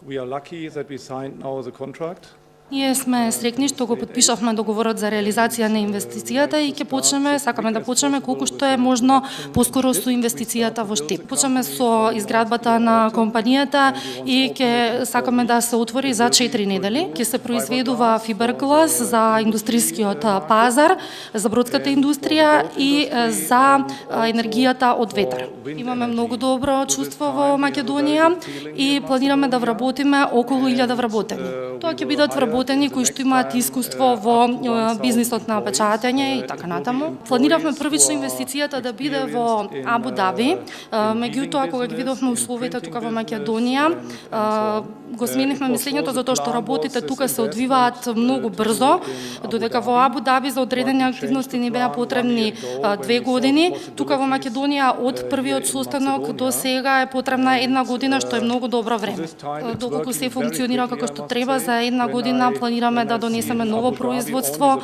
We are lucky that we signed now the contract. Ние сме среќни што го потпишавме договорот за реализација на инвестицијата и сакаме да почнеме колку што е можно поскоро со инвестицијата во Штип. Почнеме со изградбата на компанијата и сакаме да се отвори за 4 недели. Ќе се произведува фиберглас за индустријскиот пазар, за бродската индустрија и за енергијата од ветар. Имаме многу добро чувство во Македонија и планираме да вработиме околу 1000 вработени. Тоа ќе бидат вработени кои што имаат искуство во бизнисот на печатење и така натаму. Планиравме првично инвестицијата да биде во Абу Даби, меѓутоа кога ги видовме условите тука во Македонија, го сменивме мислењето затоа што работите тука се одвиваат многу брзо, додека во Абу Даби за одредени активности ни беа потребни 2 години, тука во Македонија од првиот состанок до сега е потребна 1 година, што е многу добро време. Доколку се функционира како што треба, за 1 година планираме да донесеме ново производство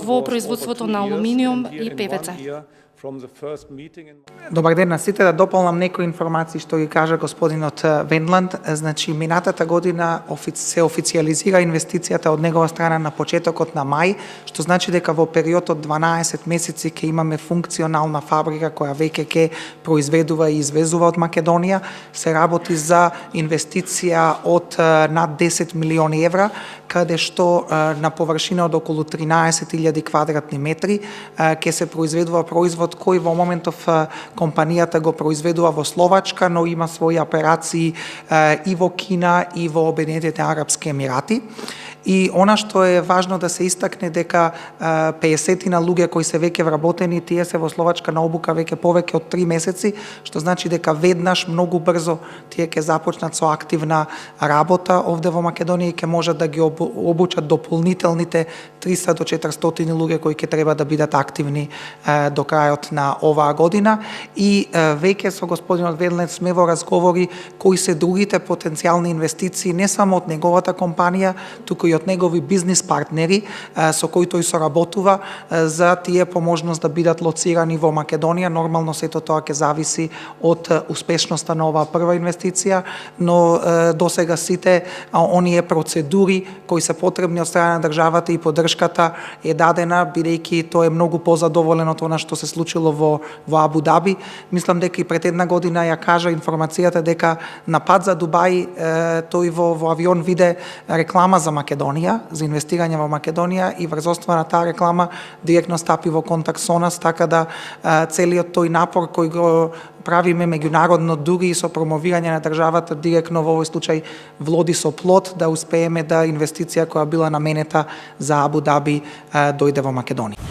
во производството на алуминиум и ПВЦ. Добар ден на сите, да дополнам некои информации што ги кажа господинот Венланд. Значи, минатата година се официализира инвестицијата од негова страна на почетокот на мај, што значи дека во период од 12 месеци ќе имаме функционална фабрика која веќе ќе произведува и извезува од Македонија. Се работи за инвестиција од над 10 милиони евра, каде што на површина од околу 13.000 квадратни метри ќе се произведува производ кој во моментов компанијата го произведува во Словачка, но има своји операции и во Кина и во Обединетите Арапски Емирати. И она што е важно да се истакне дека 50 луѓе кои се веќе вработени, тие се во Словачка на обука веќе повеќе од 3 месеци, што значи дека веднаш многу брзо тие ќе започнат со активна работа овде во Македонија и ќе можат да ги обучат дополнителните 300 до 400 луѓе кои ќе треба да бидат активни до крајот на оваа година. И веќе со господинот Венланд сме во разговори кои се другите потенцијални инвестиции не само од неговата компанија, туку и од негови бизнис партнери со кои тој соработува за тие по можност да бидат лоцирани во Македонија. Нормално сето тоа ќе зависи од успешноста на оваа прва инвестиција, но досега сите оние процедури кои се потребни од страна на државата и поддршката е дадена, бидејќи тоа е многу позадоволен од она што се случило во Абу Даби. Мислам дека и пред 1 година ја кажа информацијата дека на пат за Дубај тој во авион виде реклама за Македонија, за инвестирање во Македонија и врз основа на таа реклама директно стапи во контакт со нас, така да целиот тој напор кој го правиме меѓународно, дури и со промовирање на државата директно во овој случај влоди со плод, да успееме да инвестиција која била наменета за Абу Даби дојде во Македонија.